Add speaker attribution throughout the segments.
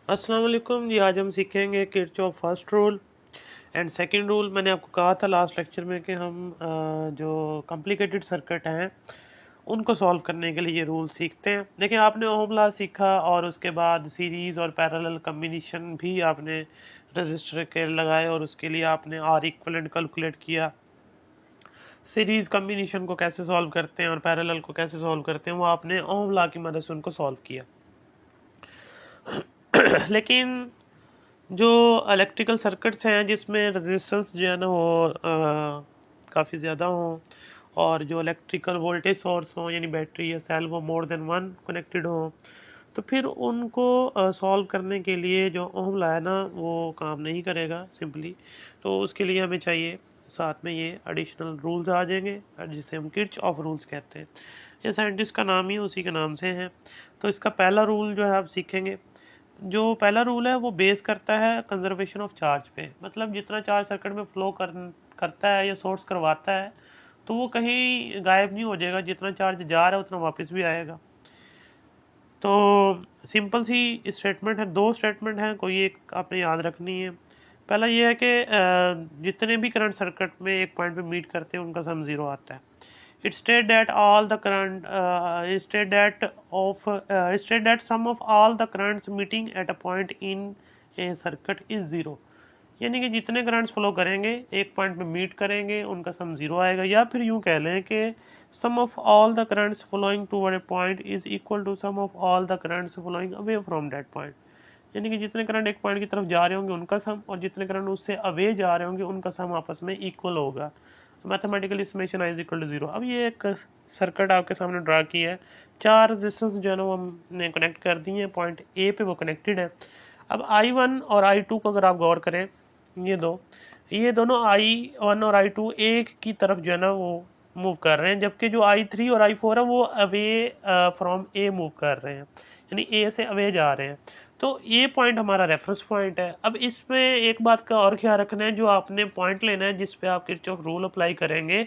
Speaker 1: अस्सलाम वालेकुम जी। आज हम सीखेंगे Kirchhoff first rule and second rule. मैंने आपको कहा था लास्ट लेक्चर में कि हम जो कॉम्प्लिकेटेड सर्किट हैं उनको सॉल्व करने के लिए ये रूल सीखते हैं। देखिए, आपने ओम लॉ सीखा और उसके बाद सीरीज़ और पैरेलल कम्बिनेशन भी आपने रजिस्टर के लगाए और उसके लिए आपने आर इक्विवेलेंट कैलकुलेट किया। सीरीज़ कम्बिनेशन को कैसे सॉल्व करते हैं और पैरेलल को कैसे सॉल्व करते हैं वो आपने ओम लॉ की मदद से उनको सॉल्व किया। लेकिन जो इलेक्ट्रिकल सर्किट्स हैं जिसमें रेजिस्टेंस जो है ना वो काफ़ी ज़्यादा हो और जो इलेक्ट्रिकल वोल्टेज सोर्स हो यानी बैटरी या सेल वो मोर देन वन कनेक्टेड हो, तो फिर उनको सॉल्व करने के लिए जो ओम लॉ है ना वो काम नहीं करेगा सिंपली। तो उसके लिए हमें चाहिए साथ में ये एडिशनल रूल्स आ जाएंगे जिसे हम किरचॉफ रूल्स कहते हैं। ये साइंटिस्ट का नाम ही उसी के नाम से है। तो इसका पहला रूल जो है आप सीखेंगे। जो पहला रूल है वो बेस करता है कंजर्वेशन ऑफ चार्ज पे। मतलब जितना चार्ज सर्किट में फ्लो करता है या सोर्स करवाता है तो वो कहीं गायब नहीं हो जाएगा। जितना चार्ज जा रहा है उतना वापस भी आएगा। तो सिंपल सी स्टेटमेंट है, दो स्टेटमेंट हैं, कोई एक आपने याद रखनी है। पहला ये है कि जितने भी करंट सर्किट में एक पॉइंट पे मीट करते हैं उनका सम ज़ीरो आता है। It state that all the current state that sum of all the currents meeting at a point in a circuit is zero। यानी कि जितने करंट्स फ्लो करेंगे एक पॉइंट पे मीट करेंगे उनका सम ज़ीरो आएगा। या फिर यूँ कह लें कि sum of all the currents flowing toward a point is equal to sum of all the currents flowing away from that point. यानी कि जितने करंट एक पॉइंट की तरफ जा रहे होंगे उनका सम और जितने करंट उससे अवे जा रहे होंगे उनका सम आपस में इक्वल होगा। Mathematically summation i is equal to zero. अब ये एक सर्किट आपके सामने ड्रा की है। चार रेजिस्टेंस जो है ना वो हमने कनेक्ट कर दी हैं, पॉइंट ए पे वो कनेक्टेड है। अब I1 और I2 को अगर आप गौर करें, ये दोनों I1 और I2 एक की तरफ जो है ना वो मूव कर रहे हैं, जबकि जो I3 और I4 है वो अवे फ्रॉम ए मूव कर रहे हैं, यानी ए से अवे जा रहे हैं। तो ये पॉइंट हमारा रेफरेंस पॉइंट है। अब इसमें एक बात का और ख्याल रखना है, जो आपने पॉइंट लेना है जिस पे आप किरचॉफ रूल अप्लाई करेंगे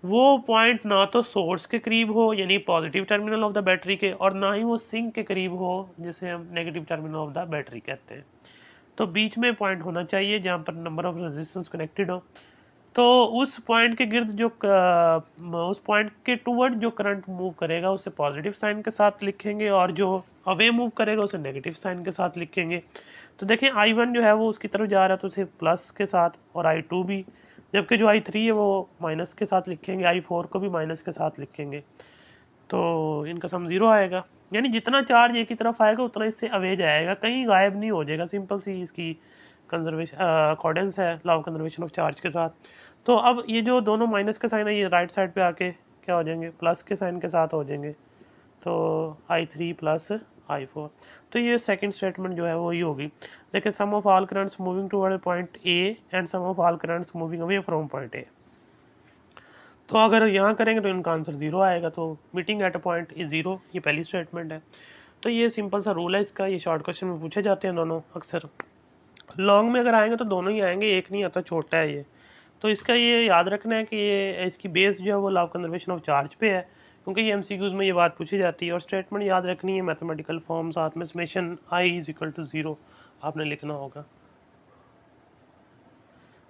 Speaker 1: वो पॉइंट ना तो सोर्स के करीब हो यानी positive terminal of the battery के, और ना ही वो सिंक के करीब हो जिसे हम negative terminal of the battery कहते हैं। तो बीच में पॉइंट होना चाहिए जहाँ पर नंबर ऑफ रेजिस्टेंस कनेक्टेड हो। तो उस पॉइंट के गिर्द उस पॉइंट के टूवर्ड जो करंट मूव करेगा उसे पॉजिटिव साइन के साथ लिखेंगे और जो अवे मूव करेगा उसे नेगेटिव साइन के साथ लिखेंगे। तो देखें, I1 जो है वो उसकी तरफ जा रहा है तो उसे प्लस के साथ, और I2 भी, जबकि जो I3 है वो माइनस के साथ लिखेंगे, I4 को भी माइनस के साथ लिखेंगे। तो इनका सम ज़ीरो आएगा। यानी जितना चार्ज एक ही तरफ आएगा उतना इससे अवे जाएगा, कहीं गायब नहीं हो जाएगा। सिंपल सी इसकी कंजर्वेशन अकॉर्डेंस है law of conservation of charge के साथ। तो अब ये जो दोनों माइनस के साइन है ये राइट साइड पे आके क्या हो जाएंगे, प्लस के साइन के साथ हो जाएंगे। तो I3 प्लस I4। तो ये सेकंड स्टेटमेंट जो है वो ये होगी। देखिए, sum of all currents moving toward point A and sum of all currents moving away from point A. तो अगर यहाँ करेंगे तो इनका आंसर ज़ीरो आएगा। तो meeting at a point is zero, ये पहली स्टेटमेंट है। तो ये सिंपल सा रूल है इसका। ये शॉर्ट क्वेश्चन में पूछे जाते हैं दोनों अक्सर। लॉन्ग में अगर आएंगे तो दोनों ही आएंगे, एक नहीं आता, छोटा है ये। तो इसका ये याद रखना है कि ये इसकी बेस जो है वो law of conservation of charge पे है, क्योंकि ये MCQs में ये बात पूछी जाती है। और स्टेटमेंट याद रखनी है मैथमेटिकल फॉर्म, साथ में summation i is equal to zero आपने लिखना होगा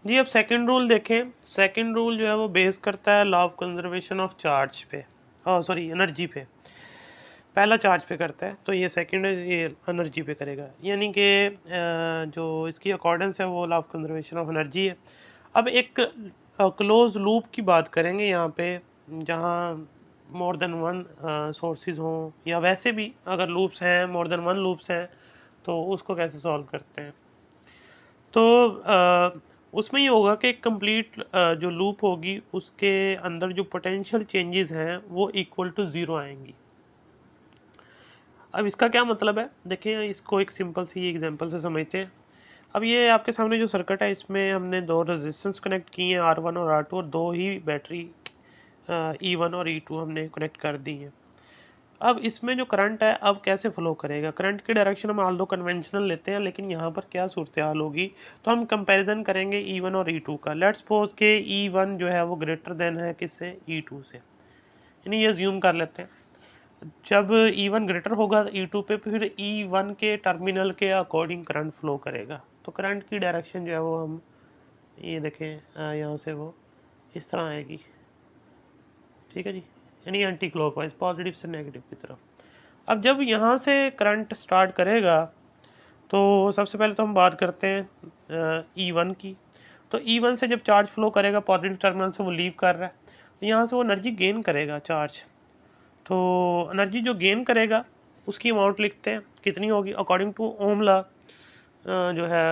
Speaker 1: जी। अब सेकंड रूल देखें। सेकंड रूल जो है वो बेस करता है law of conservation of charge पे, सॉरी एनर्जी पे। पहला चार्ज पे करता है तो ये सेकंड है ये एनर्जी पे करेगा। यानी कि जो इसकी अकॉर्डेंस है वो law of conservation of energy है। अब एक क्लोज लूप की बात करेंगे यहाँ पे, जहाँ मोर देन वन सोर्सेज हों, या वैसे भी अगर लूप्स हैं, मोर देन वन लूप्स हैं, तो उसको कैसे सॉल्व करते हैं। तो उसमें ये होगा कि कंप्लीट जो लूप होगी उसके अंदर जो पोटेंशियल चेंजेस हैं वो इक्वल टू ज़ीरो आएंगी। अब इसका क्या मतलब है, देखिए इसको एक सिंपल सी एग्जांपल से समझते हैं। अब ये आपके सामने जो सर्किट है इसमें हमने दो रेजिस्टेंस कनेक्ट किए हैं, R1 और R2, और दो ही बैटरी E1 और E2 हमने कनेक्ट कर दी हैं। अब इसमें जो करंट है अब कैसे फ्लो करेगा, करंट की डायरेक्शन हम आल दो कन्वेंशनल लेते हैं, लेकिन यहाँ पर क्या सूरत हाल होगी, तो हम कंपैरिजन करेंगे E1 और E2 का। लेट्स सपोज के E1 जो है वो ग्रेटर देन है किससे, E2 से, यानी ये अज्यूम कर लेते हैं। जब E1 ग्रेटर होगा E2 पे, फिर E1 के टर्मिनल के अकॉर्डिंग करंट फ्लो करेगा। तो करंट की डायरेक्शन जो है वो हम ये देखें यहाँ से वो इस तरह आएगी, ठीक है जी, यानी एंटी क्लॉकवाइज, पॉजिटिव से नेगेटिव की तरफ। अब जब यहाँ से करंट स्टार्ट करेगा तो सबसे पहले तो हम बात करते हैं E1 की। तो E1 से जब चार्ज फ्लो करेगा पॉजिटिव टर्मिनल से, वो लीव कर रहा है, तो यहाँ से वो एनर्जी गेन करेगा चार्ज। तो एनर्जी जो गेन करेगा उसकी अमाउंट लिखते हैं कितनी होगी अकॉर्डिंग टू ओम लॉ। जो है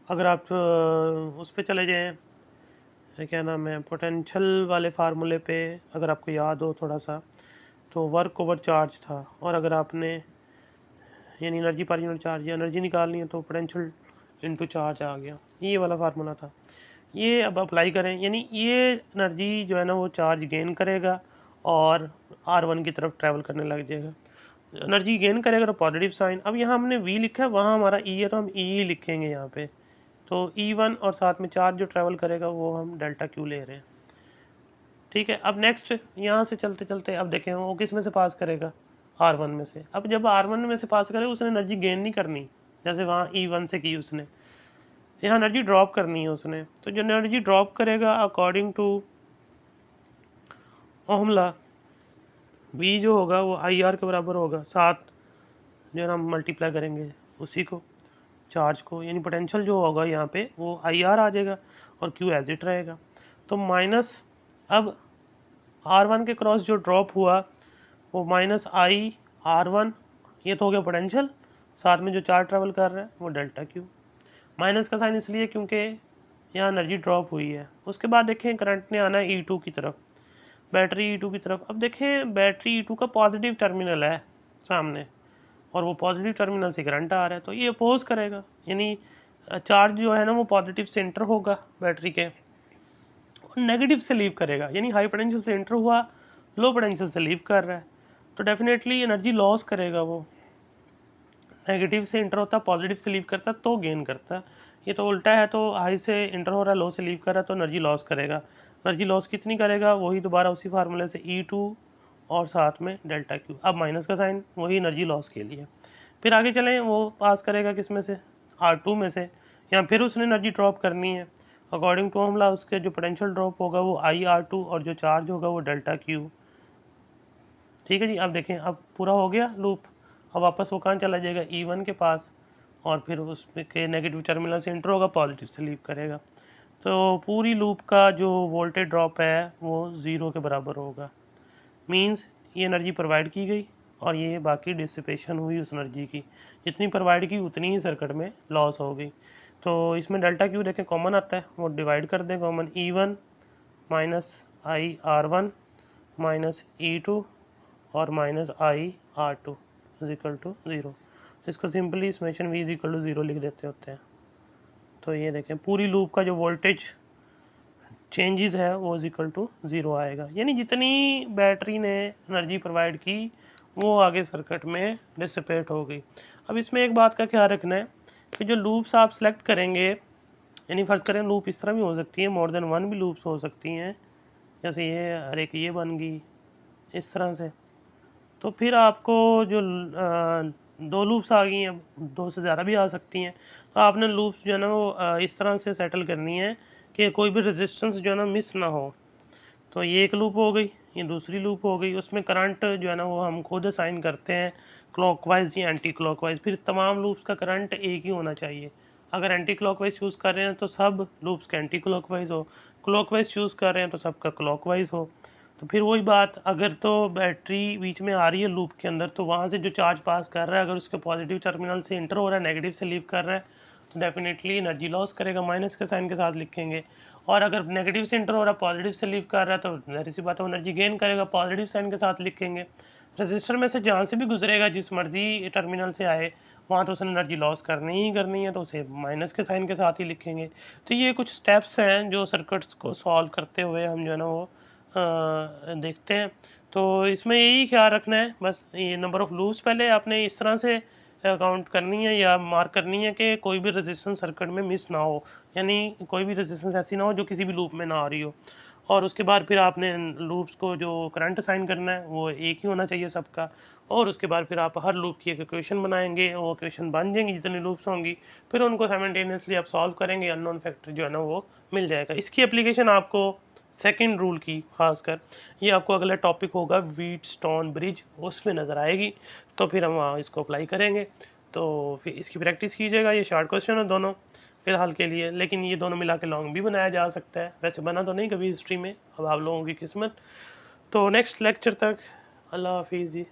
Speaker 1: अगर आप उस पर चले जाएं, क्या नाम है, पोटेंशियल वाले फार्मूले पे, अगर आपको याद हो थोड़ा सा, तो वर्क ओवर चार्ज था, और अगर आपने यानी एनर्जी पर यूनिट चार्ज या एनर्जी निकालनी है तो पोटेंशियल इनटू चार्ज आ गया, ये वाला फार्मूला था। ये अब अप्लाई करें, यानी ये एनर्जी जो है ना वो चार्ज गेन करेगा और R1 की तरफ ट्रैवल करने लग जाएगा। एनर्जी गेन करेगा तो पॉजिटिव साइन। अब यहाँ हमने V लिखा है, वहाँ हमारा E है, तो हम E लिखेंगे यहाँ पे। तो E1 और साथ में चार्ज जो ट्रैवल करेगा वो हम डेल्टा Q ले रहे हैं, ठीक है। अब नेक्स्ट यहाँ से चलते चलते अब देखें वो किस में से पास करेगा, R1 में से। अब जब R1 में से पास करेगा उसने एनर्जी गेन नहीं करनी, जैसे वहाँ E1 से की उसने, यहाँ एनर्जी ड्रॉप करनी है उसने। तो जो एनर्जी ड्रॉप करेगा according to ohm law, V जो होगा वो IR के बराबर होगा, साथ जो है ना हम मल्टीप्लाई करेंगे उसी को, चार्ज को, यानी पोटेंशियल जो होगा यहाँ पे वो IR आ जाएगा और Q एज इट रहेगा। तो माइनस, अब R1 के क्रॉस जो ड्रॉप हुआ वो माइनस IR1, ये तो हो गया पोटेंशियल, साथ में जो चार्ज ट्रैवल कर रहा है वो डेल्टा Q। माइनस का साइन इसलिए क्योंकि यहाँ एनर्जी ड्रॉप हुई है। उसके बाद देखें करंट ने आना है E2 की तरफ, बैटरी E2 की तरफ। अब देखें बैटरी E2 का पॉजिटिव टर्मिनल है सामने, और वो पॉजिटिव टर्मिनल से करंट आ रहा है, तो ये अपोज करेगा, यानी चार्ज जो है ना वो पॉजिटिव से एंटर होगा बैटरी के, और नेगेटिव से लीव करेगा, यानी हाई पोटेंशियल से एंटर हुआ, लो पोटेंशियल से लीव कर रहा है, तो डेफिनेटली एनर्जी लॉस करेगा वो। नेगेटिव से इंटर होता है, पॉजिटिव से लीव करता है तो गेन करता है। ये तो उल्टा है, तो हाई से इंटर हो रहा है, लो से लीव कर रहा है, तो एनर्जी लॉस करेगा। एनर्जी लॉस कितनी करेगा, वही दोबारा उसी फार्मूले से E2 और साथ में डेल्टा Q। अब माइनस का साइन वही एनर्जी लॉस के लिए। फिर आगे चलें, वो पास करेगा किस में से, R2 में से। यहाँ फिर उसने एनर्जी ड्रॉप करनी है अकॉर्डिंग टू हमला, उसके जो पोटेंशियल ड्रॉप होगा वो IR2 और जो चार्ज होगा वो डेल्टा Q, ठीक है जी। अब देखें अब पूरा हो गया लूप। अब वापस वो कहाँ चला जाएगा, E1 के पास, और फिर उसमें के नेगेटिव टर्मिनल से इंटर होगा, पॉजिटिव से लीव करेगा। तो पूरी लूप का जो वोल्टेज ड्रॉप है वो 0 के बराबर होगा। मींस ये एनर्जी प्रोवाइड की गई और ये बाकी डिसिपेशन हुई उस एनर्जी की, जितनी प्रोवाइड की उतनी ही सर्किट में लॉस हो गई। तो इसमें डेल्टा Q देखें कॉमन आता है, वो डिवाइड कर दें common, E1 minus IR1 minus E2 और minus IR2 is equal to 0। इसको simply summation V is equal to 0 लिख देते होते हैं। तो ये देखें पूरी लूप का जो वोल्टेज चेंजेस है वो इज इक्वल टू 0 आएगा, यानी जितनी बैटरी ने एनर्जी प्रोवाइड की वो आगे सर्किट में डिसिपेट हो गई। अब इसमें एक बात का ख्याल रखना है कि जो लूप्स आप सेलेक्ट करेंगे, यानी फ़र्ज़ करें लूप इस तरह भी हो सकती है, मोर देन वन भी लूप्स हो सकती हैं, जैसे ये हर एक ये बन गई इस तरह से। तो फिर आपको जो दो लूप्स आ गई हैं, दो से ज़्यादा भी आ सकती हैं, तो आपने लूप्स जो है ना वो इस तरह से सेटल करनी है कि कोई भी रेजिस्टेंस जो है ना मिस ना हो। तो ये एक लूप हो गई, ये दूसरी लूप हो गई, उसमें करंट जो है ना वो हम खुद असाइन करते हैं क्लॉकवाइज या एंटी क्लॉकवाइज। फिर तमाम लूप्स का करंट एक ही होना चाहिए। अगर एंटी क्लॉकवाइज चूज़ कर रहे हैं तो सब लूप्स का एंटी क्लॉकवाइज हो, क्लॉकवाइज चूज़ कर रहे हैं तो सबका क्लॉकवाइज हो। तो फिर वही बात, अगर तो बैटरी बीच में आ रही है लूप के अंदर, तो वहाँ से जो चार्ज पास कर रहा है अगर उसके पॉजिटिव टर्मिनल से इंटर हो रहा है, नेगेटिव से लीव कर रहा है, तो डेफिनेटली एनर्जी लॉस करेगा, माइनस के साइन के साथ लिखेंगे। और अगर नेगेटिव से इंटर हो रहा है, पॉजिटिव से लीव कर रहा है, तो जाहिर सी बात है एनर्जी गेन करेगा, पॉजिटिव साइन के साथ लिखेंगे। रजिस्टर में से जहाँ से भी गुजरेगा, जिस मर्जी टर्मिनल से आए, वहाँ तो उसने एनर्जी लॉस करनी ही करनी है, तो उसे माइनस के साइन के साथ ही लिखेंगे। तो ये कुछ स्टेप्स हैं जो सर्किट्स को सॉल्व करते हुए हम जो है ना वो देखते हैं। तो इसमें यही ख्याल रखना है बस, ये नंबर ऑफ़ लूप्स पहले आपने इस तरह से काउंट करनी है या मार्क करनी है कि कोई भी रेजिस्टेंस सर्किट में मिस ना हो, यानी कोई भी रेजिस्टेंस ऐसी ना हो जो किसी भी लूप में ना आ रही हो। और उसके बाद फिर आपने लूप्स को जो करंट असाइन करना है वो एक ही होना चाहिए सबका, और उसके बाद फिर आप हर लूप की एक इक्वेशन बनाएंगे, वो इक्वेशन बन जाएंगी जितनी लूप्स होंगी, फिर उनको साइमल्टेनियसली आप सॉल्व करेंगे, अननोन फैक्टर जो है ना वो मिल जाएगा। इसकी एप्लीकेशन आपको सेकंड रूल की खासकर ये आपको अगला टॉपिक होगा व्हीटस्टोन ब्रिज, उसमें नज़र आएगी, तो फिर हम वहाँ इसको अप्लाई करेंगे। तो फिर इसकी प्रैक्टिस कीजिएगा। ये शॉर्ट क्वेश्चन है दोनों फिलहाल के लिए, लेकिन ये दोनों मिला के लॉन्ग भी बनाया जा सकता है, वैसे बना तो नहीं कभी हिस्ट्री में, अब आप लोगों की किस्मत। तो नेक्स्ट लेक्चर तक अल्लाह हाफिज़ जी।